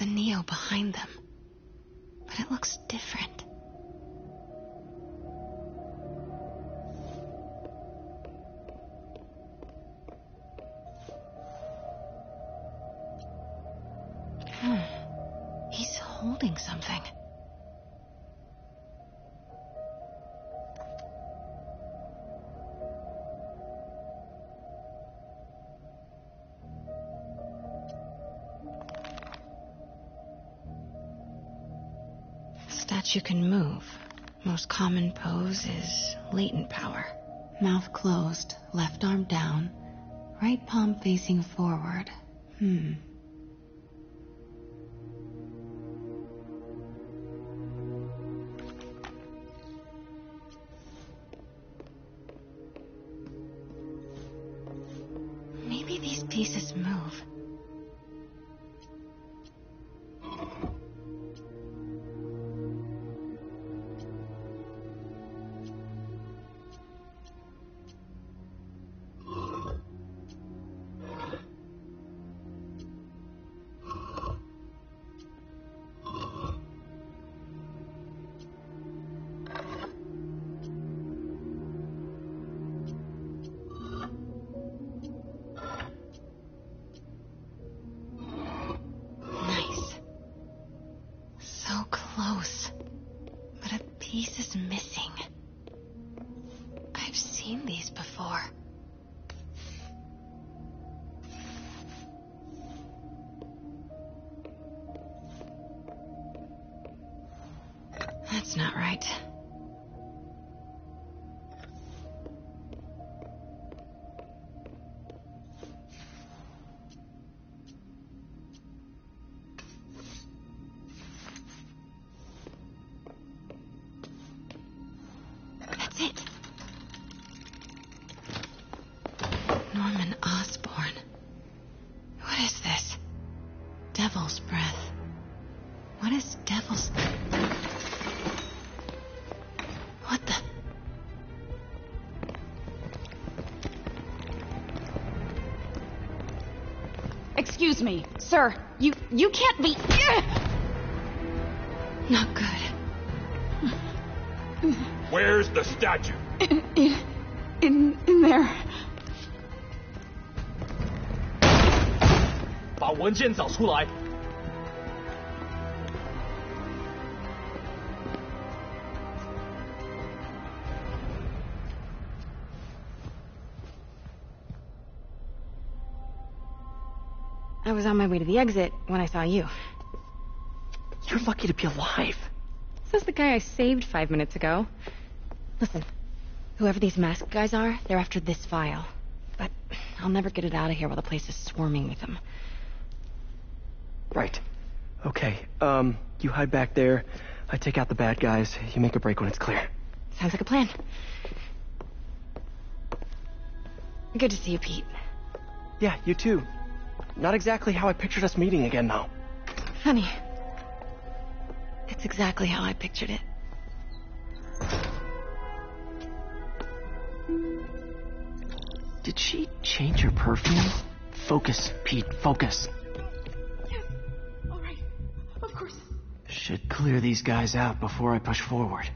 the Neo behind them. But it looks different. He's holding something. Statue can move. Most common pose is latent power. Mouth closed, left arm down, right palm facing forward. Maybe these pieces move. Close, but a piece is missing. I've seen these before. That's not right. Devil's breath. What is devil's... What the... Excuse me, sir. You can't be... Not good. Where's the statue? In there. 把文件找出来。I was on my way to the exit when I saw you. You're lucky to be alive. Says the guy I saved 5 minutes ago. Listen, whoever these masked guys are, they're after this file. But I'll never get it out of here while the place is swarming with them. Right. Okay, you hide back there. I take out the bad guys. You make a break when it's clear. Sounds like a plan. Good to see you, Pete. Yeah, you too. Not exactly how I pictured us meeting again, though. Funny. It's exactly how I pictured it. Did she change her perfume? Focus, Pete, focus. Yes, all right. Of course. Should clear these guys out before I push forward.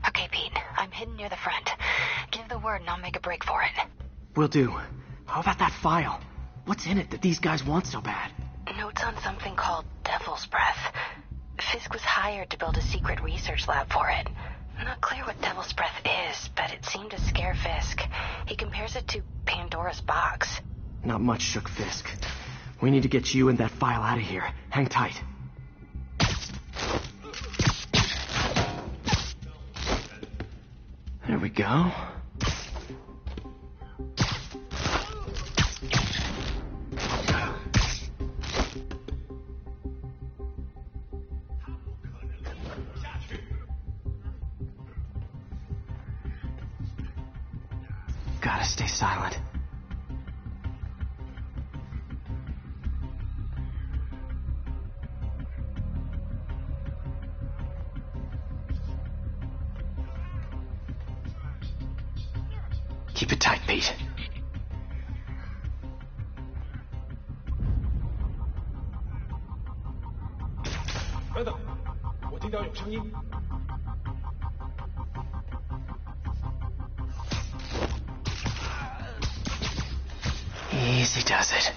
Okay, Pete. I'm hidden near the front. Give the word and I'll make a break for it. Will do. How about that file? What's in it that these guys want so bad? Notes on something called Devil's Breath. Fisk was hired to build a secret research lab for it. Not clear what Devil's Breath is, but it seemed to scare Fisk. He compares it to Pandora's box. Not much shook Fisk. We need to get you and that file out of here. Hang tight. There we go. Gotta stay silent. Keep it tight, Pete. 等等，我听到有声音。 Easy does it.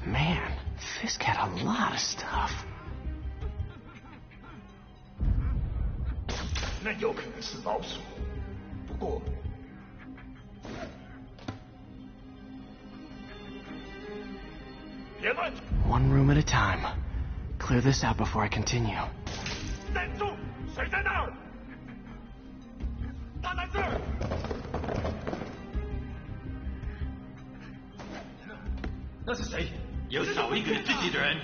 Man, Fisk had a lot of stuff. 那有可能是老鼠，不过。 One room at a time. Clear this out before I continue. 站住！谁在那儿？他在这儿！那是谁？有少一个自己的人。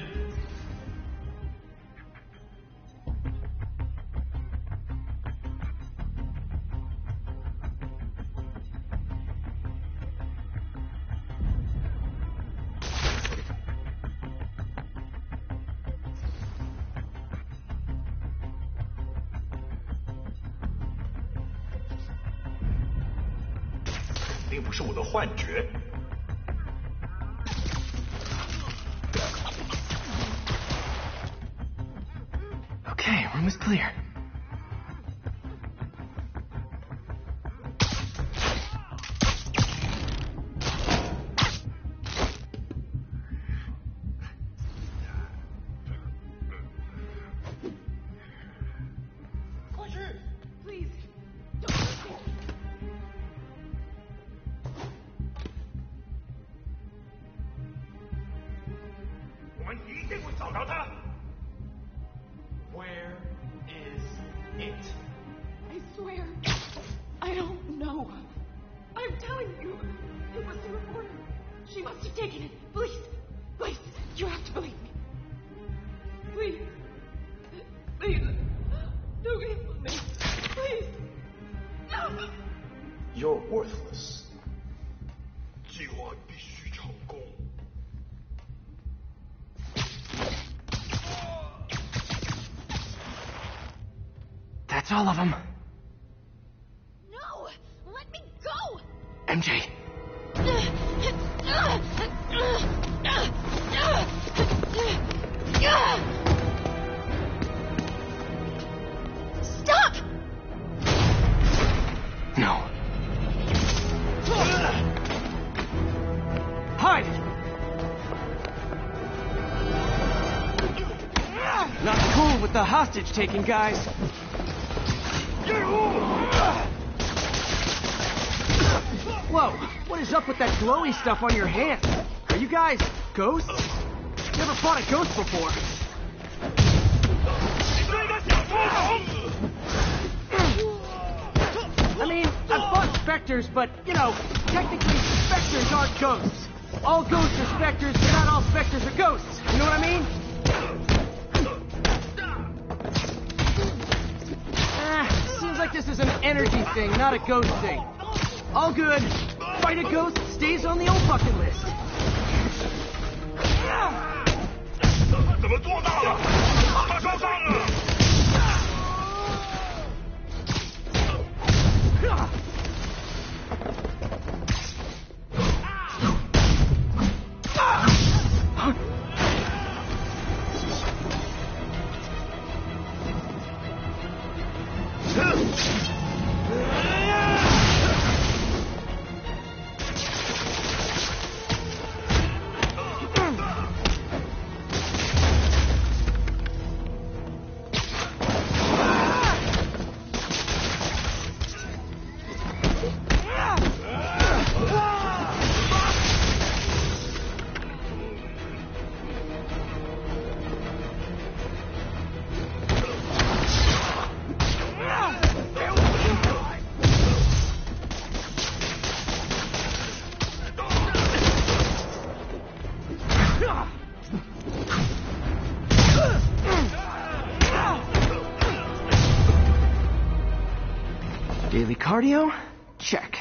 并不是我的幻觉。 Okay, room is clear. Please. 我们一定会找到他。Where is it? I swear, I don't know. I'm telling you, it was the reporter. She must have taken it. Please, please, you have to believe me. Please, please, don't kill me. Please. No. You're worthless. 计划必须成功。 That's all of them. No, let me go. MJ. Stop! No. Hide! Not cool with the hostage taking, guys. Whoa, what is up with that glowy stuff on your hand? Are you guys ghosts? Never fought a ghost before. I mean, I've fought specters, but, you know, technically specters aren't ghosts. All ghosts are specters, but not all specters are ghosts. You know what I mean? Seems like this is an energy thing, not a ghost thing. All good. Fight a ghost stays on the old bucket list. 怎么做到了？他受伤了。Daily cardio? Check.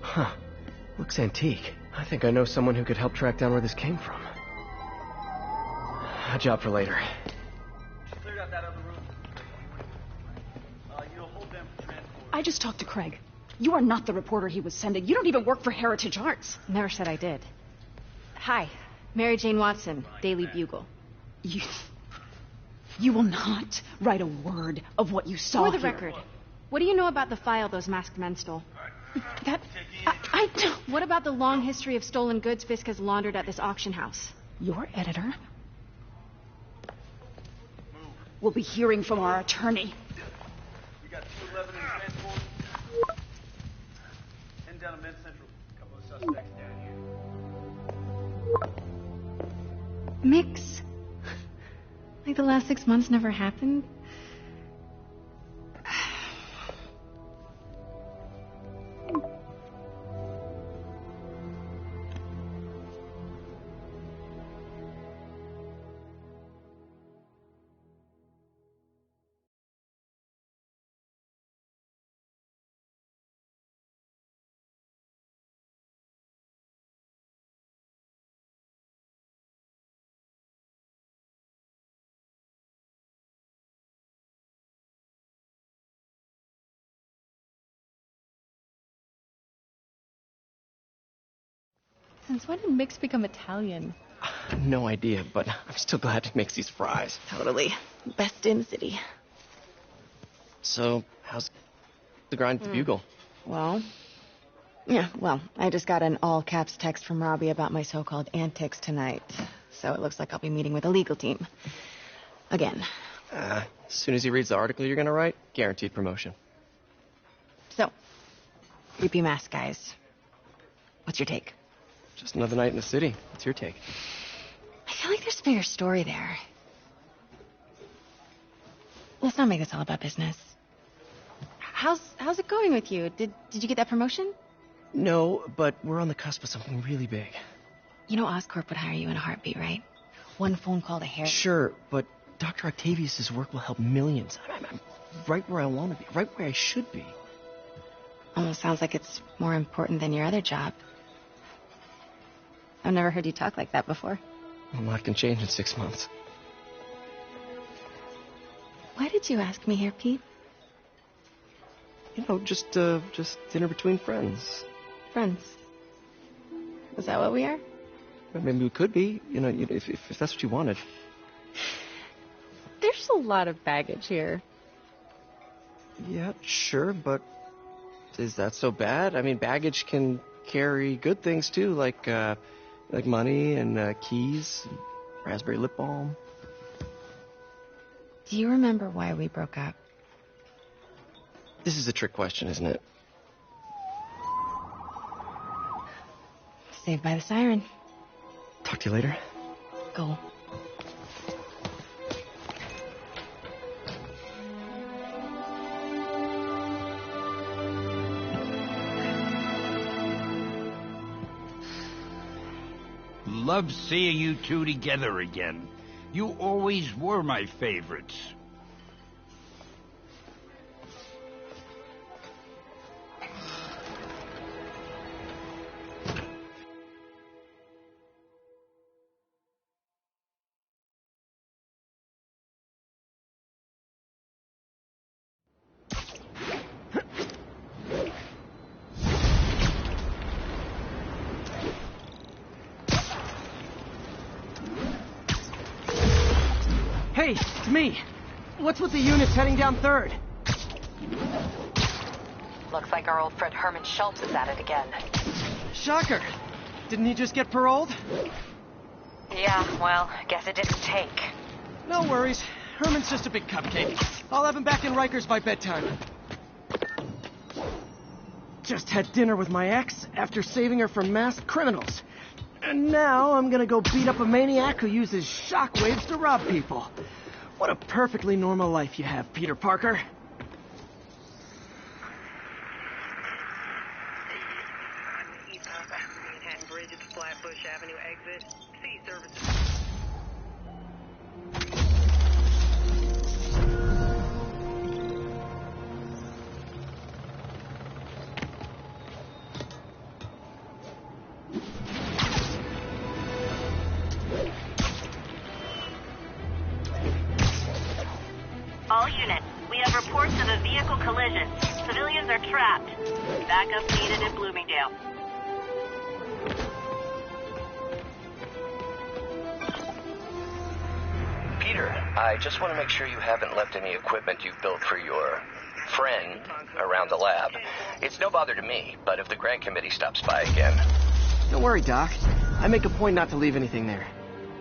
Huh. Looks antique. I think I know someone who could help track down where this came from. A job for later. Cleared out that other room. You'll hold them for transport. I just talked to Craig. You are not the reporter he was sending. You don't even work for Heritage Arts. Never said I did. Hi, Mary Jane Watson, Daily Bugle. You will not write a word of what you saw For the here. record, what do you know about the file those masked men stole? That... I don't... What about the long history of stolen goods Fisk has laundered at this auction house? Your editor will be hearing from our attorney. We got 211 in transport. Heading down to Med Central. A couple of suspects down here. Mix? Like the last 6 months never happened? Since when did Mix become Italian? No idea, but I'm still glad he makes these fries. Totally. Best in the city. So, how's the grind at the Bugle? Well, I just got an all-caps text from Robbie about my so-called antics tonight. So it looks like I'll be meeting with the legal team. Again. As soon as he reads the article you're gonna write, guaranteed promotion. So, creepy mask guys. What's your take? Just another night in the city. What's your take? I feel like there's a bigger story there. Let's not make this all about business. How's it going with you? Did you get that promotion? No, but we're on the cusp of something really big. You know Oscorp would hire you in a heartbeat, right? One phone call to Harry. Sure, but Dr. Octavius's work will help millions. I'm right where I want to be, right where I should be. Almost sounds like it's more important than your other job. I've never heard you talk like that before. A lot can change in 6 months. Why did you ask me here, Pete? You know, just dinner between friends. Friends. Is that what we are? Well, maybe we could be, if that's what you wanted. There's a lot of baggage here. Yeah, sure, but is that so bad? I mean, baggage can carry good things too, like money and keys, and raspberry lip balm. Do you remember why we broke up? This is a trick question, isn't it? Saved by the siren. Talk to you later. Go. Love seeing you two together again. You always were my favorites. Hey, it's me. What's with the units heading down 3rd? Looks like our old friend Herman Schultz is at it again. Shocker. Didn't he just get paroled? Yeah, well, guess it didn't take. No worries. Herman's just a big cupcake. I'll have him back in Rikers by bedtime. Just had dinner with my ex after saving her from masked criminals. And now I'm gonna go beat up a maniac who uses shockwaves to rob people. What a perfectly normal life you have, Peter Parker. bridge at the Flatbush Avenue exit. See services. All units, we have reports of a vehicle collision. Civilians are trapped. Backup needed in Bloomingdale. Peter, I just want to make sure you haven't left any equipment you've built for your friend around the lab. It's no bother to me, but if the grant committee stops by again... Don't worry, Doc. I make a point not to leave anything there.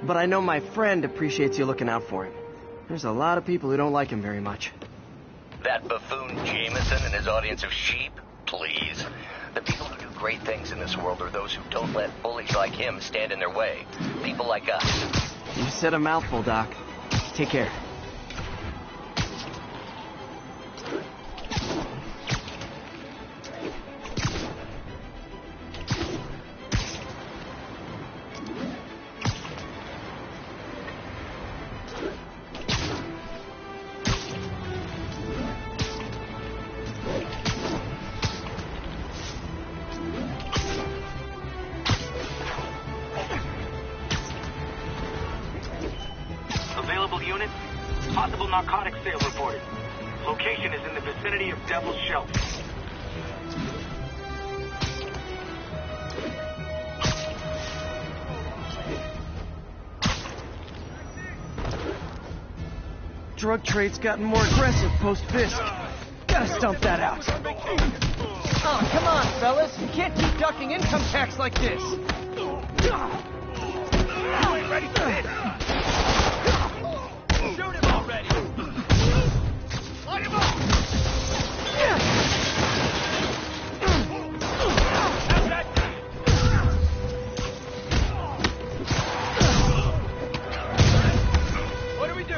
But I know my friend appreciates you looking out for him. There's a lot of people who don't like him very much. That buffoon Jameson and his audience of sheep? Please. The people who do great things in this world are those who don't let bullies like him stand in their way. People like us. You said a mouthful, Doc. Take care. Available units, possible narcotic sale reported. Location is in the vicinity of Devil's Shelf. Drug trade's gotten more aggressive post-Fisk. Gotta stump that out. Oh, come on, fellas. You can't keep ducking income tax like this. Ready for this? Shoot him already! Light him up! How's that? What do we do?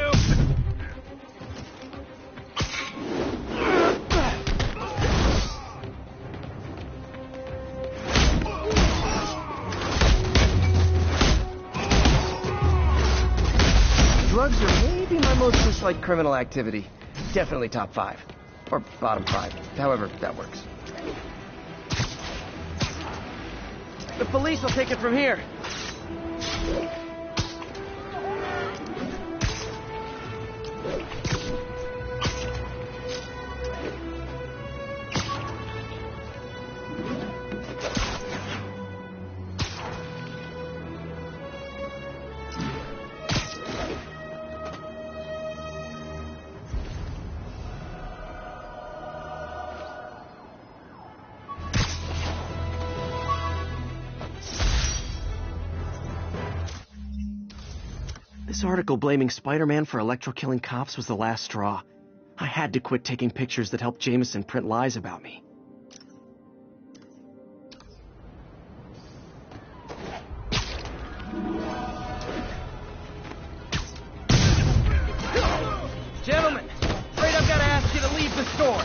Drugs are maybe my most disliked criminal activity. Definitely top 5. Or bottom 5. However that works. The police will take it from here. This article blaming Spider-Man for electro-killing cops was the last straw. I had to quit taking pictures that helped Jameson print lies about me. Gentlemen, afraid I've got to ask you to leave the store.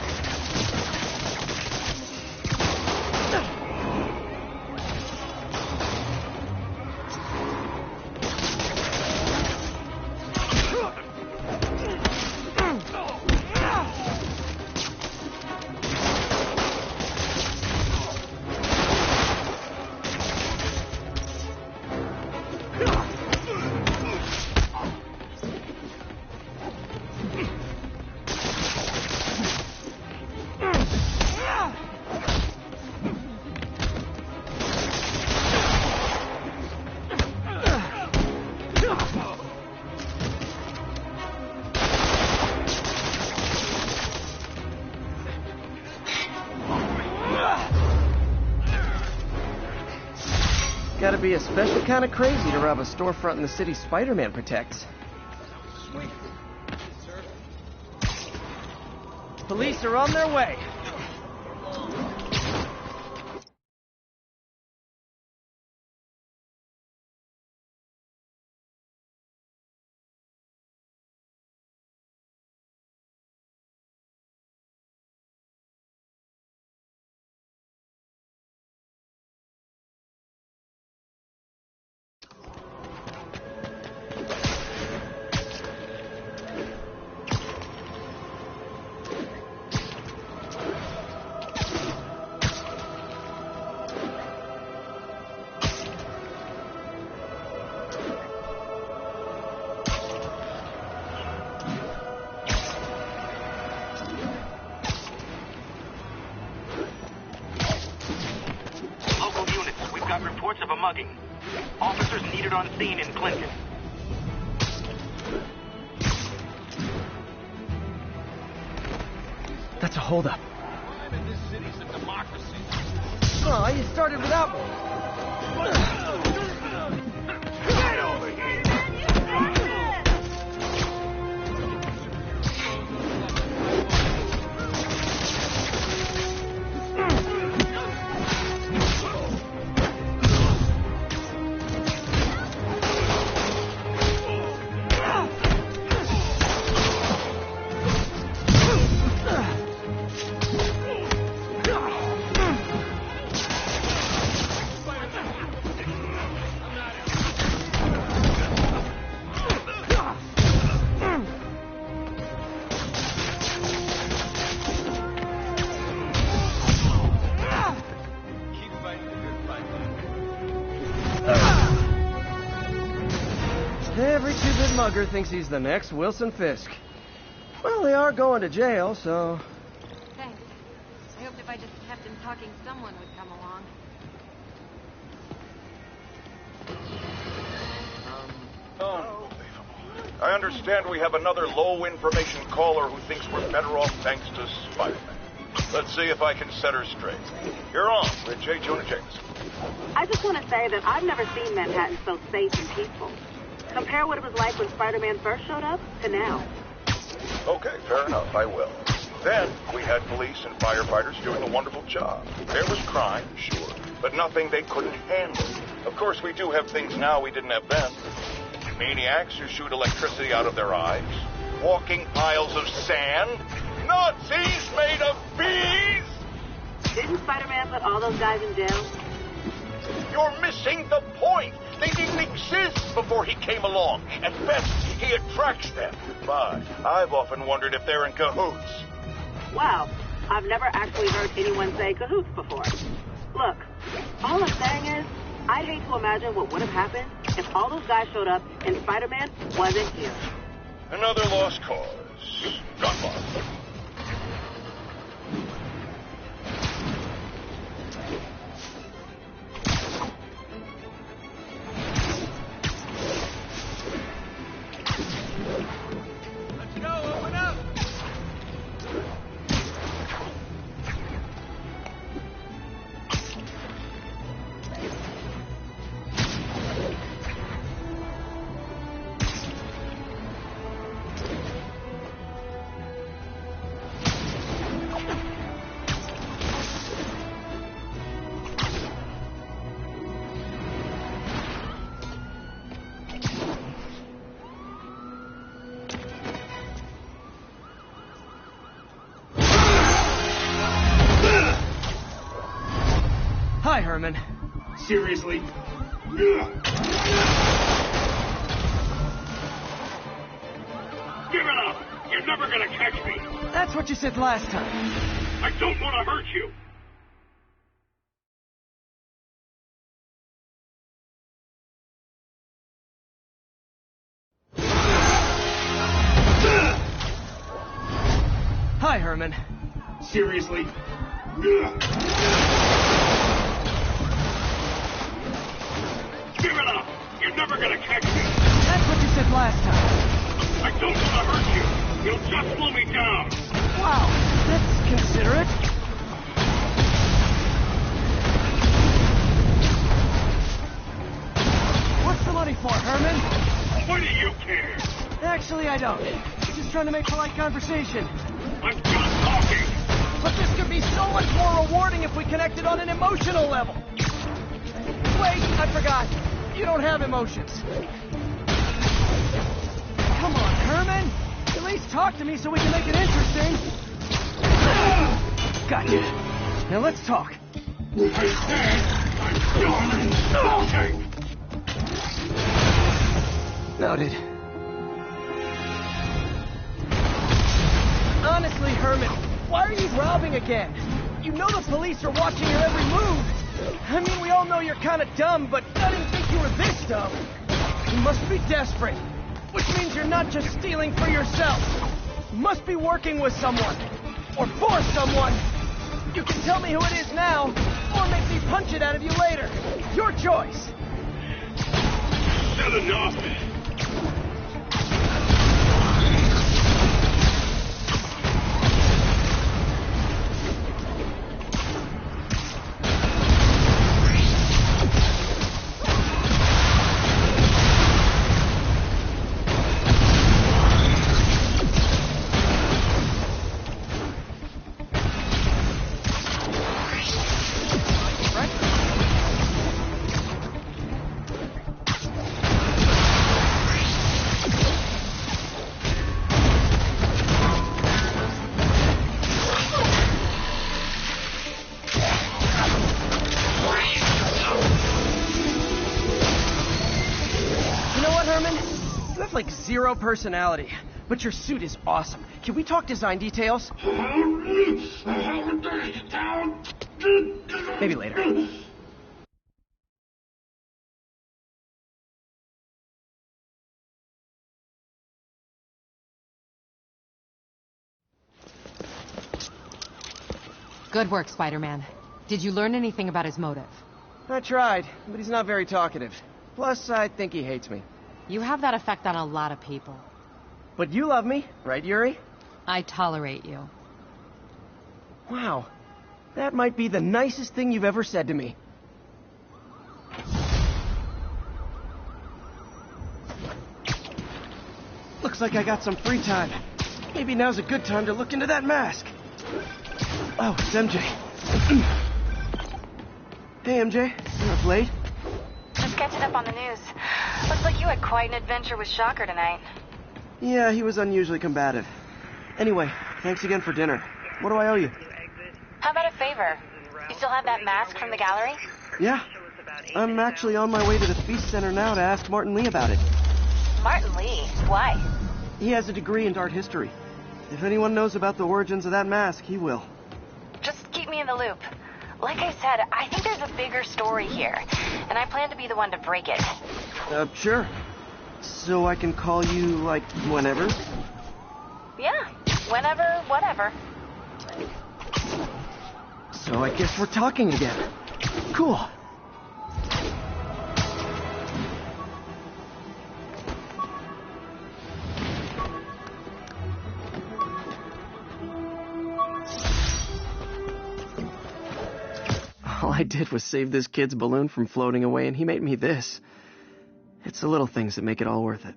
Gotta be a special kind of crazy to rob a storefront in the city Spider-Man protects. Police are on their way. got reports of a mugging. Officers needed on scene in Clinton. That's a holdup. This city's a democracy. Oh, you started without me. Get over here! Every two-bit mugger thinks he's the next Wilson Fisk. Well, they are going to jail, so... Thanks. I hoped if I just kept him talking, someone would come along. Unbelievable. I understand we have another low-information caller who thinks we're better off thanks to Spider-Man. Let's see if I can set her straight. You're on with J. Jonah Jameson. I just want to say that I've never seen Manhattan so safe and peaceful. Compare what it was like when Spider-Man first showed up to now. Okay, fair enough, I will. Then we had police and firefighters doing a wonderful job. There was crime, sure, but nothing they couldn't handle. Of course, we do have things now we didn't have then. Maniacs who shoot electricity out of their eyes, walking piles of sand, Nazis made of bees! Didn't Spider-Man put all those guys in jail? You're missing the point. They didn't exist before he came along. At best, he attracts them. But I've often wondered if they're in cahoots. Wow, I've never actually heard anyone say cahoots before. Look, all I'm saying is, I'd hate to imagine what would have happened if all those guys showed up and Spider-Man wasn't here. Another lost cause. Got lost. Let's go, open up! Hi, Herman. Seriously? Give it up! You're never gonna catch me! That's what you said last time. I don't want to hurt you! Hi, Herman. Seriously? Give it up! You're never gonna catch me! That's what you said last time. I don't want to hurt you! You'll just slow me down! Wow, that's considerate. What's the money for, Herman? What do you care? Actually, I don't. Just trying to make polite conversation. I'm done talking! But this could be so much more rewarding if we connected on an emotional level. Wait, I forgot. You don't have emotions. Come on, Herman. At least talk to me so we can make it interesting. Gotcha. Now let's talk. I said I'm done talking! Noted. Honestly, Herman, why are you robbing again? You know the police are watching your every move. I mean, we all know you're kind of dumb, but I didn't think you were this dumb. You must be desperate, which means you're not just stealing for yourself. You must be working with someone, or for someone. You can tell me who it is now, or make me punch it out of you later. Your choice. Not enough. Like zero personality, but your suit is awesome. Can we talk design details? Maybe later. Good work, Spider-Man. Did you learn anything about his motive? I tried, but he's not very talkative. Plus, I think he hates me. You have that effect on a lot of people. But you love me, right, Yuri? I tolerate you. Wow. That might be the nicest thing you've ever said to me. Looks like I got some free time. Maybe now's a good time to look into that mask. Oh, it's MJ. Hey, MJ. You're up late? Just catching up on the news. Looks like you had quite an adventure with Shocker tonight. Yeah, he was unusually combative. Anyway, thanks again for dinner. What do I owe you? How about a favor? You still have that mask from the gallery? Yeah. I'm actually on my way to the Feast Center now to ask Martin Lee about it. Martin Lee? Why? He has a degree in art history. If anyone knows about the origins of that mask, he will. Just keep me in the loop. Like I said, I think there's a bigger story here, and I plan to be the one to break it. Sure. So I can call you, like, whenever? Yeah, whenever, whatever. So I guess we're talking again. Cool. All I did was save this kid's balloon from floating away, and he made me this. It's the little things that make it all worth it.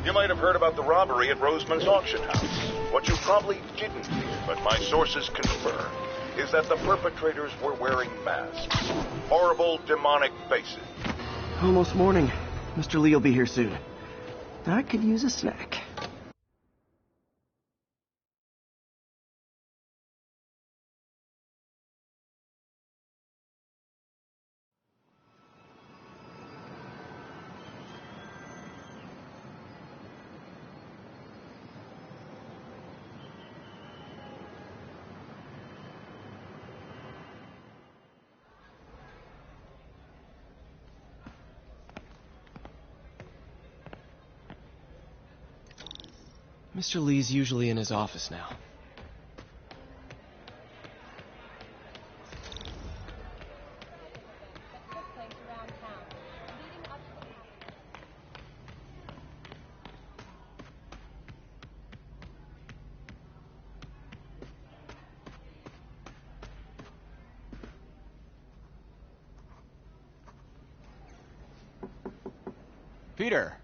You might have heard about the robbery at Roseman's auction house. What you probably didn't hear, but my sources confirm, is that the perpetrators were wearing masks. Horrible, demonic faces. Almost morning. Mr. Lee will be here soon. I could use a snack. Mr. Lee's usually in his office now. Peter,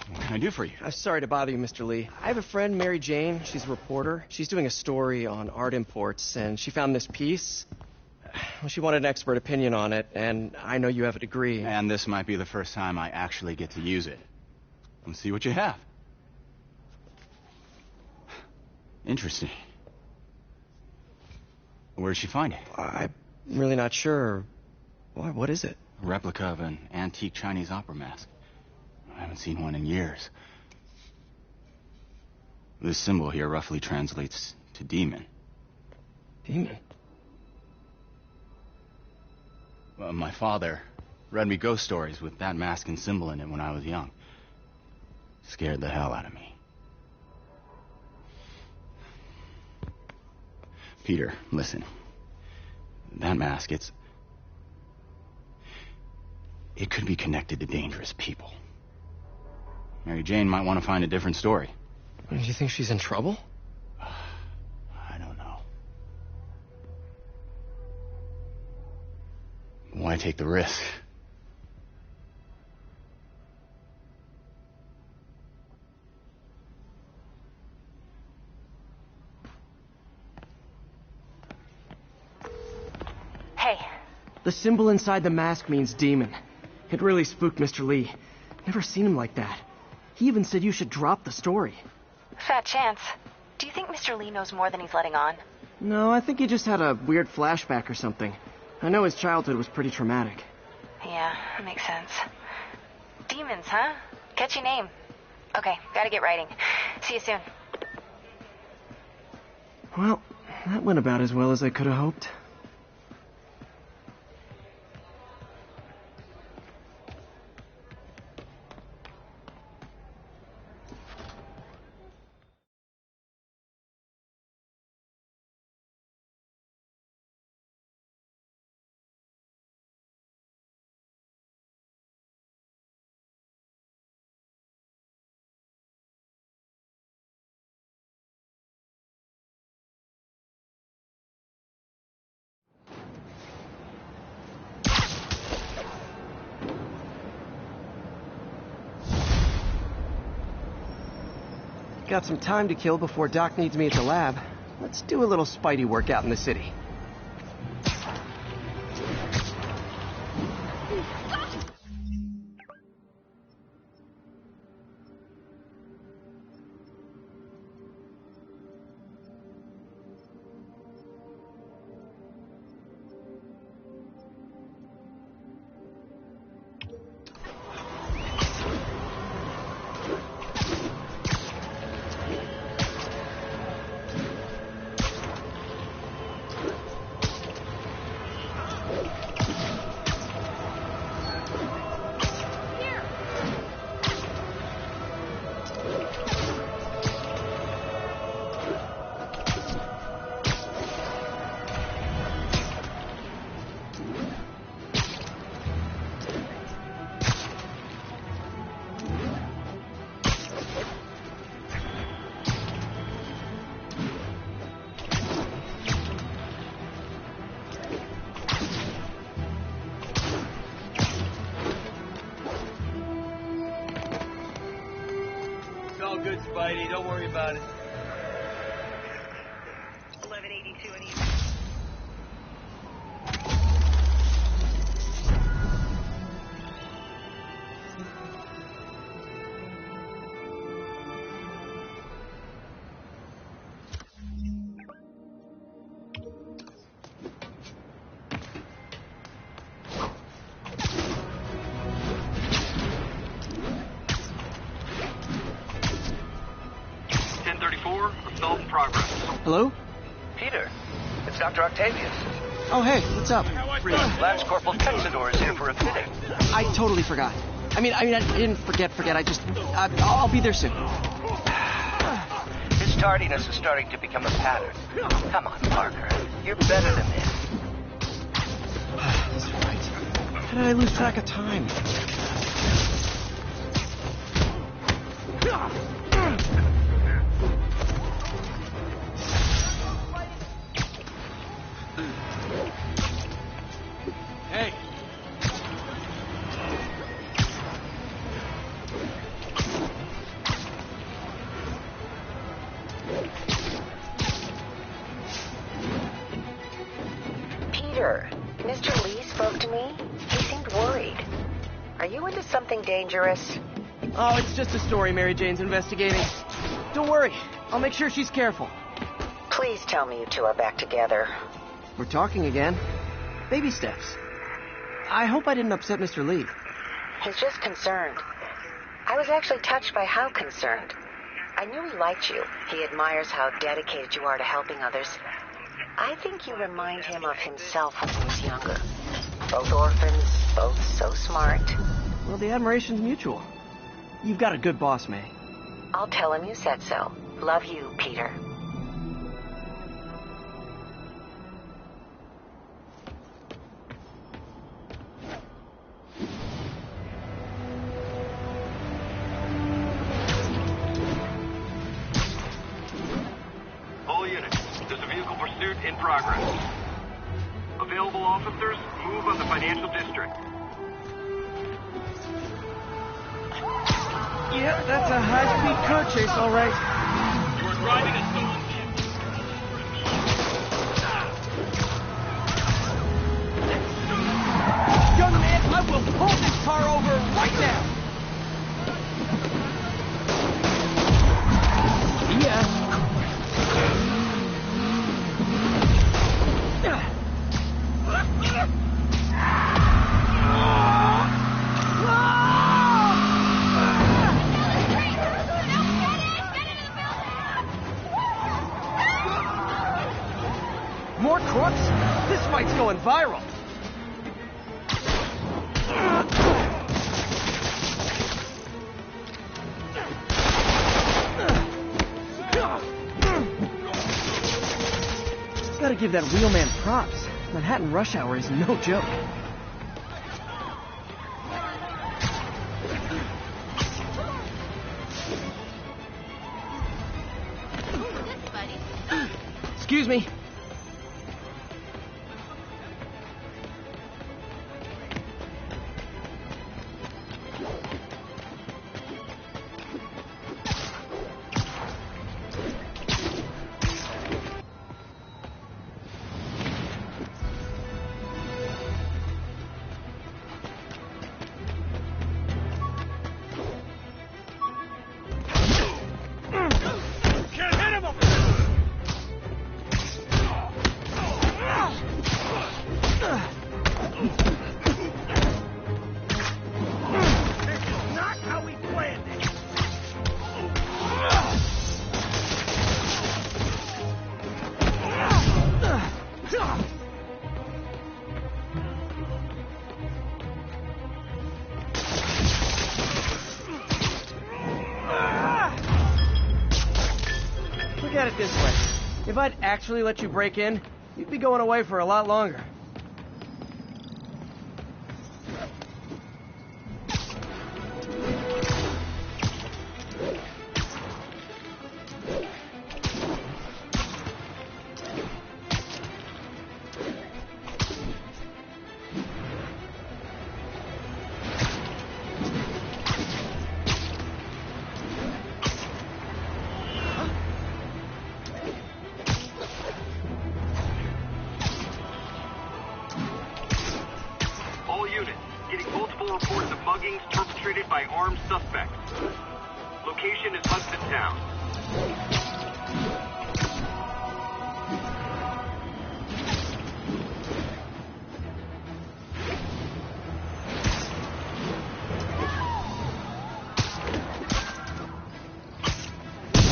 what can I do for you? I'm sorry to bother you, Mr. Lee. I have a friend, Mary Jane. She's a reporter. She's doing a story on art imports, and she found this piece. Well, she wanted an expert opinion on it, and I know you have a degree. And this might be the first time I actually get to use it. Let's see what you have. Interesting. Where did she find it? I'm really not sure. What is it? A replica of an antique Chinese opera mask. I haven't seen one in years. This symbol here roughly translates to demon. Demon? Well, my father read me ghost stories with that mask and symbol in it when I was young. Scared the hell out of me. Peter, listen. That mask, it could be connected to dangerous people. Mary Jane might want to find a different story. Do you think she's in trouble? I don't know. Why take the risk? Hey. The symbol inside the mask means demon. It really spooked Mr. Lee. Never seen him like that. He even said you should drop the story. Fat chance. Do you think Mr. Lee knows more than he's letting on? No, I think he just had a weird flashback or something. I know his childhood was pretty traumatic. Yeah, that makes sense. Demons, huh? Catchy name. Okay, gotta get writing. See you soon. Well, that went about as well as I could have hoped. Got some time to kill before Doc needs me at the lab. Let's do a little Spidey work out in the city. Good, Spidey. Don't worry about it. 1182 and Assault in progress. Hello? Peter, it's Dr. Octavius. Oh, hey, what's up? Lance Corporal Texador is here for a fitting. I totally forgot. I didn't forget. I just... I'll be there soon. His tardiness is starting to become a pattern. Come on, Parker. You're better than this. That's right. How did I lose track of time? Hey. Peter, Mr. Lee spoke to me. He seemed worried. Are you into something dangerous? Oh, it's just a story Mary Jane's investigating. Don't worry. I'll make sure she's careful. Please tell me you two are back together. We're talking again. Baby steps. I hope I didn't upset Mr. Lee. He's just concerned. I was actually touched by how concerned. I I knew he liked you. He admires how dedicated you are to helping others. I think you remind him of himself when he was younger. Both orphans, both so smart. Well, the admiration's mutual. You've got a good boss, May. I'll tell him you said so. Love you, Peter. All units, there's a vehicle pursuit in progress. Available officers, move on the financial district. Yeah, that's a high-speed car chase, all right. You are driving a stolen vehicle. Young man, I will pull this car over right now. Yeah. More crooks? This fight's going viral. Gotta give that wheelman props. Manhattan rush hour is no joke. Excuse me. Look at it this way. If I'd actually let you break in, you'd be going away for a lot longer. Reports of muggings perpetrated by armed suspects. Location is Hudson Town.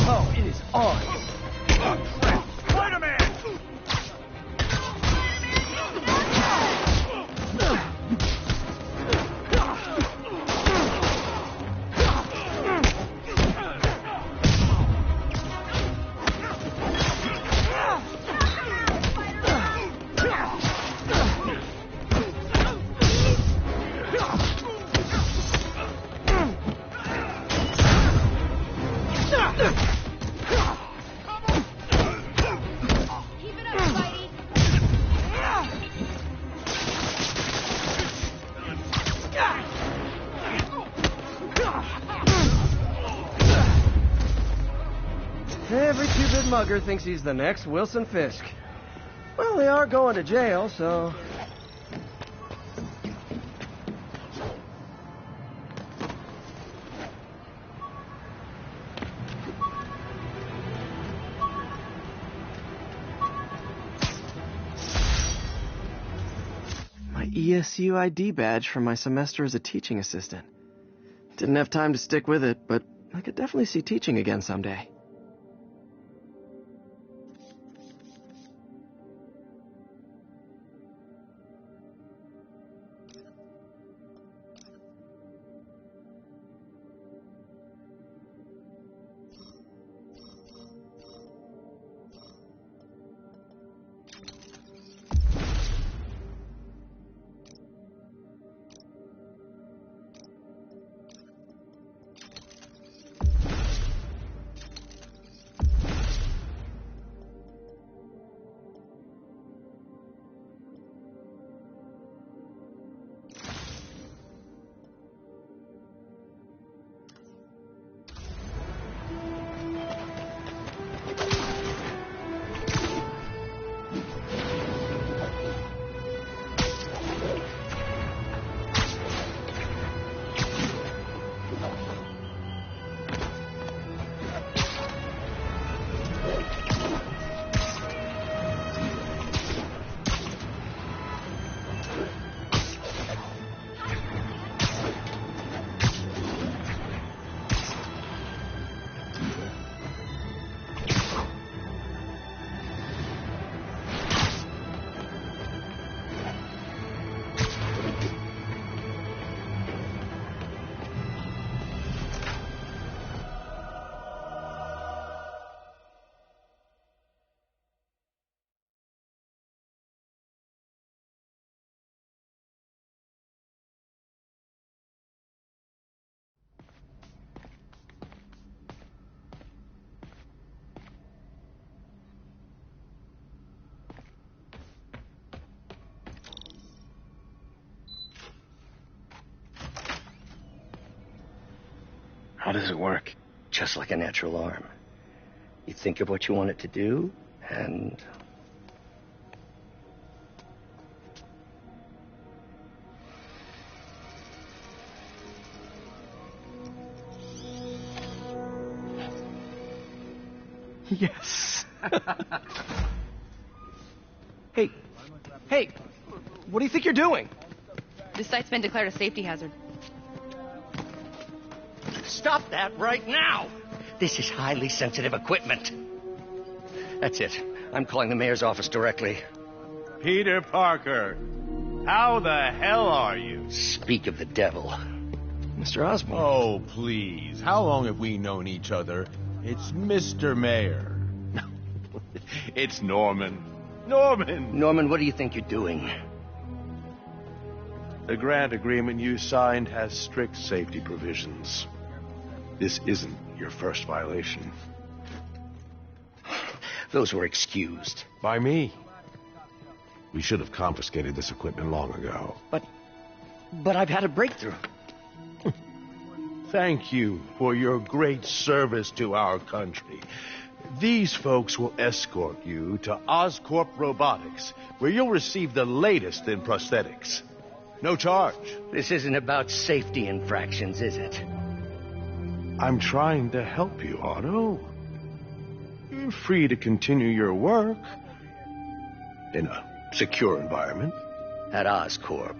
Oh, it is on. Spider-Man! Every two-bit mugger thinks he's the next Wilson Fisk. Well, they are going to jail, so... My ESU ID badge from my semester as a teaching assistant. Didn't have time to stick with it, but I could definitely see teaching again someday. How does it work? Just like a natural arm. You think of what you want it to do, and... Yes. Hey, what do you think you're doing? This site's been declared a safety hazard. Stop that right now! This is highly sensitive equipment. That's it. I'm calling the mayor's office directly. Peter Parker, how the hell are you? Speak of the devil. Mr. Osborn. Oh, please. How long have we known each other? It's Mr. Mayor. It's Norman. Norman, what do you think you're doing? The grant agreement you signed has strict safety provisions. This isn't your first violation. Those were excused. By me. We should have confiscated this equipment long ago. But I've had a breakthrough. Thank you for your great service to our country. These folks will escort you to Oscorp Robotics, where you'll receive the latest in prosthetics. No charge. This isn't about safety infractions, is it? I'm trying to help you, Otto. You're free to continue your work in a secure environment. At Oscorp.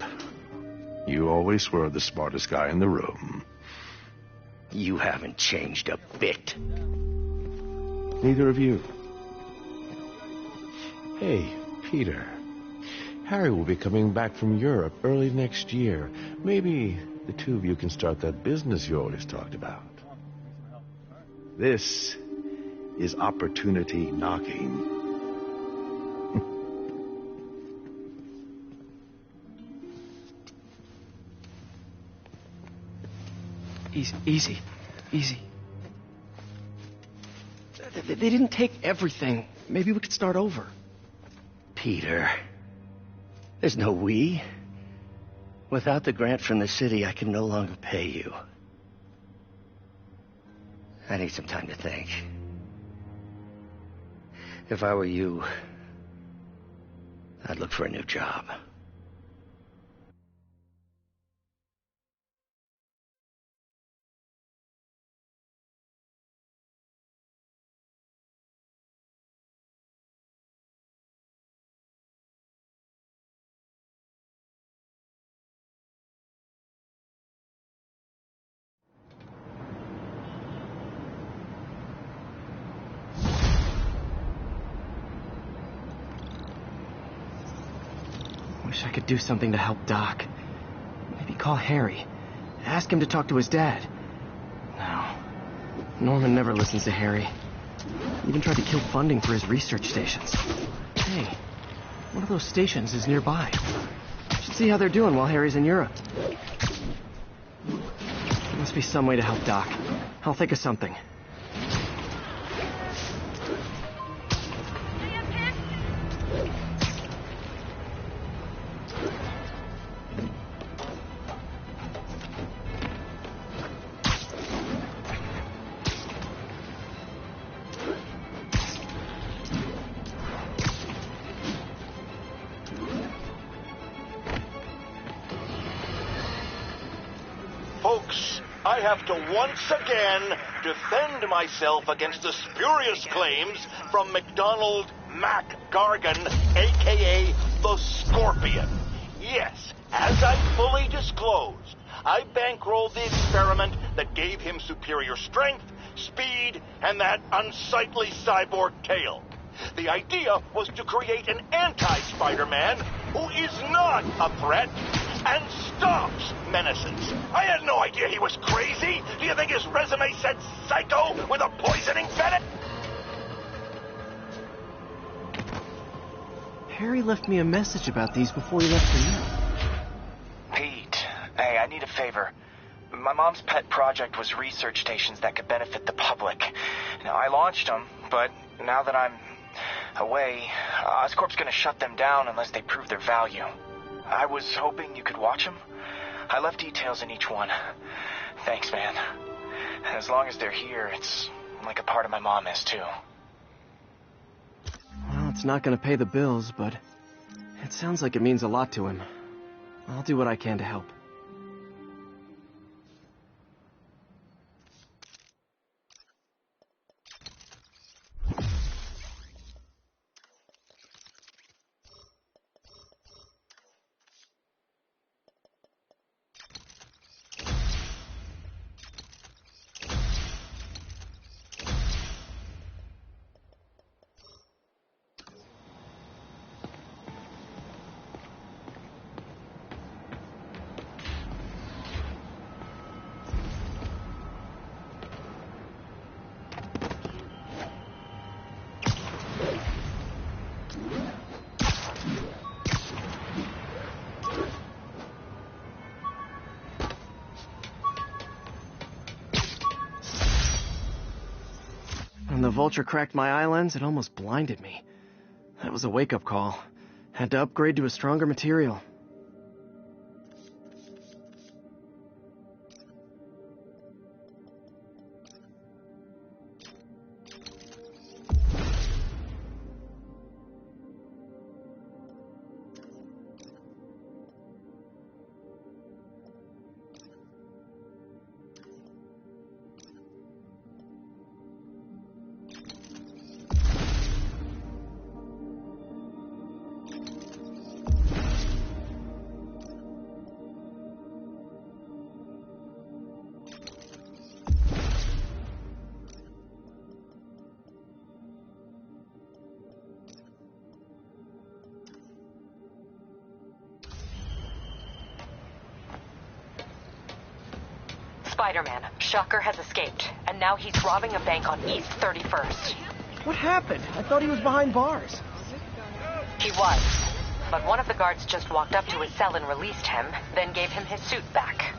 You always were the smartest guy in the room. You haven't changed a bit. Neither of you. Hey, Peter. Harry will be coming back from Europe early next year. Maybe the two of you can start that business you always talked about. This is opportunity knocking. Easy. They didn't take everything. Maybe we could start over. Peter, there's no we. Without the grant from the city, I can no longer pay you. I need some time to think. If I were you, I'd look for a new job. Wish I could do something to help Doc. Maybe call Harry. Ask him to talk to his dad. No. Norman never listens to Harry. Even tried to kill funding for his research stations. Hey, one of those stations is nearby. Should see how they're doing while Harry's in Europe. There must be some way to help Doc. I'll think of something. Folks, I have to once again defend myself against the spurious claims from McDonald Mac Gargan, a.k.a. the Scorpion. Yes, as I fully disclosed, I bankrolled the experiment that gave him superior strength, speed, and that unsightly cyborg tail. The idea was to create an anti-Spider-Man who is not a threat and stops menaces. I had no idea he was crazy. Do you think his resume said psycho with a poisoning venom? Harry left me a message about these before he left for you. Pete, hey, I need a favor. My mom's pet project was research stations that could benefit the public. Now, I launched them, but now that I'm away, Oscorp's gonna shut them down unless they prove their value. I was hoping you could watch them. I left details in each one. Thanks, man. As long as they're here, it's like a part of my mom is, too. Well, it's not going to pay the bills, but it sounds like it means a lot to him. I'll do what I can to help. When the vulture cracked my eye lens, it almost blinded me. That was a wake-up call. Had to upgrade to a stronger material. Spider-Man, Shocker has escaped, and now he's robbing a bank on East 31st. What happened? I thought he was behind bars. He was, but one of the guards just walked up to his cell and released him, then gave him his suit back.